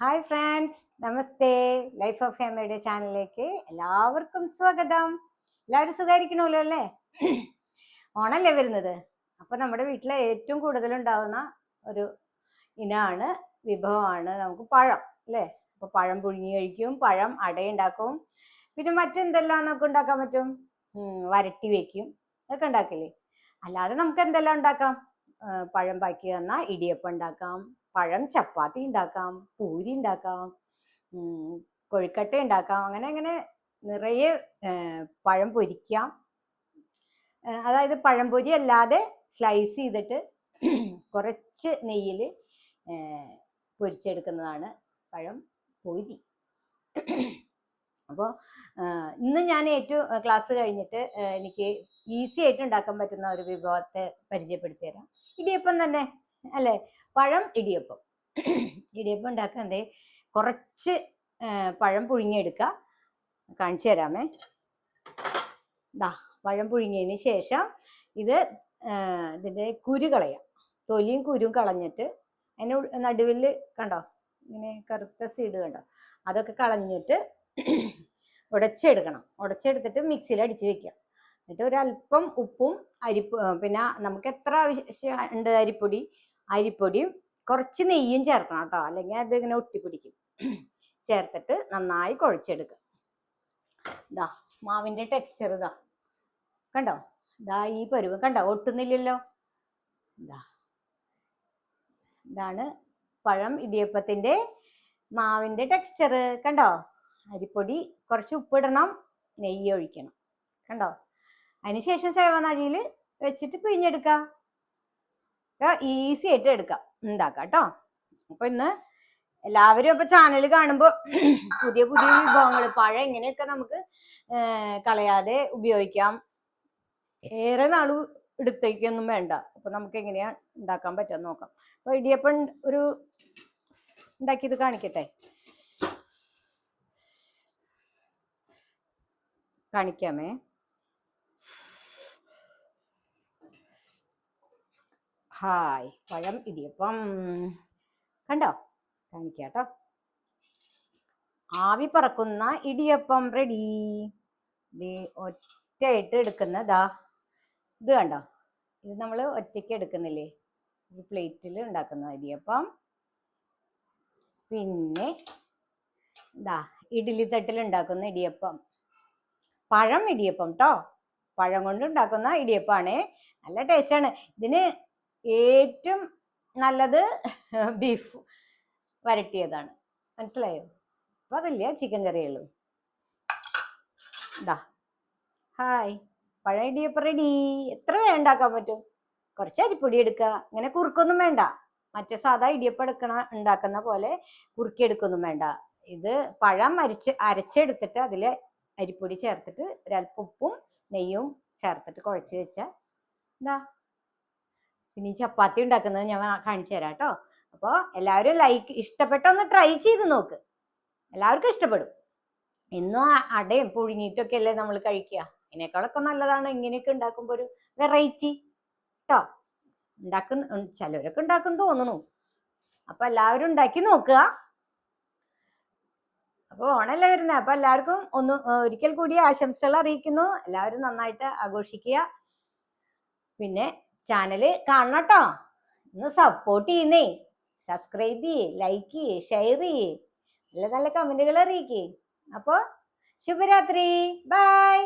Hi friends, നമസ്തേ. Life of ഹേമയുടെ ചാനലിലേക്ക് എല്ലാവർക്കും സ്വാഗതം. എല്ലാവരും സുഖമായിരിക്കണമല്ലോ അല്ലേ? ഓണല്ലേ വരുന്നത്. അപ്പൊ നമ്മുടെ വീട്ടിലെ ഏറ്റവും കൂടുതൽ ഉണ്ടാവുന്ന ഒരു ഇനമാണ്, വിഭവമാണ് നമുക്ക് പഴം അല്ലേ? അപ്പൊ പഴം പുഴുങ്ങി കഴിക്കും, പഴം അടയുണ്ടാക്കും, പിന്നെ മറ്റെന്തെല്ലാം നമുക്ക് ഉണ്ടാക്കാൻ പറ്റും? വരട്ടി വെക്കും, അതൊക്കെ ഉണ്ടാക്കില്ലേ? അല്ലാതെ നമുക്ക് എന്തെല്ലാം ഉണ്ടാക്കാം? പഴം ബാക്കി വന്നാൽ ഇടിയപ്പം ഉണ്ടാക്കാം, പഴം ചപ്പാത്തി ഉണ്ടാക്കാം, പൂരി ഉണ്ടാക്കാം, കൊഴുക്കട്ട ഉണ്ടാക്കാം. അങ്ങനെ അങ്ങനെ നിറയെ പഴം പൊരിക്കാം. അതായത് പഴംപൊരി അല്ലാതെ സ്ലൈസ് ചെയ്തിട്ട് കുറച്ച് നെയ്യിൽ പൊരിച്ചെടുക്കുന്നതാണ് പഴം പൊരി. അപ്പോൾ ഇന്ന് ഞാൻ ഏറ്റവും ക്ലാസ് കഴിഞ്ഞിട്ട് എനിക്ക് ഈസി ആയിട്ട് ഉണ്ടാക്കാൻ പറ്റുന്ന ഒരു വിഭവത്തെ പരിചയപ്പെടുത്തി തരാം. ഇടിയപ്പം തന്നെ അല്ലേ? പഴം ഇടിയപ്പം. ഇടിയപ്പം ഉണ്ടാക്കാൻ കുറച്ച് പഴം പുഴുങ്ങിയെടുക്കുക. കാണിച്ചു തരാമേ. പഴം പുഴുങ്ങിയതിന് ശേഷം ഇതിൻ്റെ കുരു കളയാം. തൊലിയും കുരുവും കളഞ്ഞിട്ട് അതിന് നടുവിൽ കണ്ടോ ഇങ്ങനെ കറുത്ത സീഡ് കണ്ടോ, അതൊക്കെ കളഞ്ഞിട്ട് ഉടച്ചെടുക്കണം. ഉടച്ചെടുത്തിട്ട് മിക്സിയിൽ അടിച്ച് വെക്കുക. എന്നിട്ട് ഒരല്പം ഉപ്പും പിന്നെ നമുക്ക് എത്ര ആവശ്യം ഉണ്ട് അരിപ്പൊടിയും കുറച്ച് നെയ്യും ചേർക്കണം കേട്ടോ, അല്ലെങ്കിൽ അതിങ്ങനെ ഒട്ടിപ്പിടിക്കും. ചേർത്തിട്ട് നന്നായി കുഴച്ചെടുക്കുക. മാവിൻ്റെ ടെക്സ്ചർ കണ്ടോ, ഈ പരുവം കണ്ടോ, ഒട്ടുന്നില്ലല്ലോ. ഇതാണ് പഴം ഇടിയപ്പത്തിന്റെ മാവിന്റെ ടെക്സ്ചർ. കണ്ടോ, അരിപ്പൊടി കുറച്ച് ഉപ്പിടണം, നെയ്യ് ഒഴിക്കണം. കണ്ടോ, അതിനുശേഷം സേവനാഴിയിൽ വെച്ചിട്ട് പിഴിഞ്ഞെടുക്കാം. ഈസി ആയിട്ട് ഉണ്ടാക്കാം കേട്ടോ. അപ്പൊ ഇന്ന് എല്ലാവരും അപ്പൊ ചാനൽ കാണുമ്പോൾ പുതിയ പുതിയ വിഭവങ്ങൾ, പഴം ഇങ്ങനെയൊക്കെ നമുക്ക് കളയാതെ ഉപയോഗിക്കാം. ഏറെ നാള് എടുത്തേക്കൊന്നും വേണ്ട. അപ്പൊ നമുക്ക് എങ്ങനെയാ ഉണ്ടാക്കാൻ പറ്റുമെന്ന് നോക്കാം. അപ്പൊ ഇടിയപ്പം ഉണ്ടാക്കിയത് കാണിക്കട്ടെ, കാണിക്കാമേ. ഹായ്, പഴം ഇടിയപ്പം കണ്ടോ, കാണിക്കാട്ടോ. ആവി പറക്കുന്ന ഇടിയപ്പം റെഡി. ഒറ്റയായിട്ട് എടുക്കുന്നതാ ഇത് കണ്ടോ, ഇത് നമ്മൾ ഒറ്റയ്ക്ക് എടുക്കുന്നില്ലേ, ഒരു പ്ലേറ്റിൽ ഉണ്ടാക്കുന്ന ഇടിയപ്പം. പിന്നെ ഇഡ്ഡലി തട്ടിൽ ഉണ്ടാക്കുന്ന ഇടിയപ്പം, പഴം ഇടിയപ്പം കേട്ടോ. പഴം കൊണ്ട് ഉണ്ടാക്കുന്ന ഇടിയപ്പാണ്, നല്ല ടേസ്റ്റാണ്. ഇതിന് ഏറ്റവും നല്ലത് ബീഫ് വരട്ടിയതാണ്, മനസ്സിലായോ? അപ്പൊ അതില്ല, ചിക്കൻ കറിയുള്ളൂ. ഹായ്, പഴം ഇടിയപ്പം റെഡി. എത്ര ഉണ്ടാക്കാൻ പറ്റും? കുറച്ച് അരിപ്പൊടി എടുക്കുക. ഇങ്ങനെ കുറുക്കൊന്നും വേണ്ട, മറ്റേ സാധാ ഇടിയപ്പം ഉണ്ടാക്കുന്ന പോലെ കുറുക്കിയെടുക്കൊന്നും വേണ്ട. ഇത് പഴം അരച്ചെടുത്തിട്ട് അതിൽ അരിപ്പൊടി ചേർത്തിട്ട് ഒരല്പം ഉപ്പും നെയ്യും ചേർത്തിട്ട് കുഴച്ച് വെച്ചാൽ പിന്നെ ചപ്പാത്തി ഉണ്ടാക്കുന്നത് ഞാൻ കാണിച്ചു തരാം കേട്ടോ. അപ്പോൾ എല്ലാവരും ഇഷ്ടപ്പെട്ടൊന്ന് ട്രൈ ചെയ്ത് നോക്ക്, എല്ലാവർക്കും ഇഷ്ടപ്പെടും. എന്നും അടയും പുഴുങ്ങിയിട്ടൊക്കെ അല്ലേ നമ്മൾ കഴിക്കുക. ഇതിനേക്കാളൊക്കെ നല്ലതാണ് ഇങ്ങനെയൊക്കെ ഉണ്ടാക്കുമ്പോൾ ഒരു വെറൈറ്റി കേട്ടോ. ചിലവരൊക്കെ ഉണ്ടാക്കും തോന്നുന്നു. അപ്പൊ എല്ലാവരും ഉണ്ടാക്കി നോക്കുക. അപ്പൊ ഓണല്ലേ വരുന്നത്, അപ്പൊ എല്ലാവർക്കും ഒരിക്കൽ കൂടി ആശംസകൾ അറിയിക്കുന്നു. എല്ലാവരും നന്നായിട്ട് ആഘോഷിക്കുക. പിന്നെ ചാനല് കാണണം കേട്ടോ, ഒന്ന് സപ്പോർട്ട് ചെയ്യുന്നേ. സബ്സ്ക്രൈബ് ചെയ്യേ, ലൈക്ക് ചെയ്യേ, ഷെയർ ചെയ്യേ, നല്ല നല്ല കമന്റുകൾ അറിയിക്കേ. അപ്പൊ ശുഭരാത്രി, ബൈ.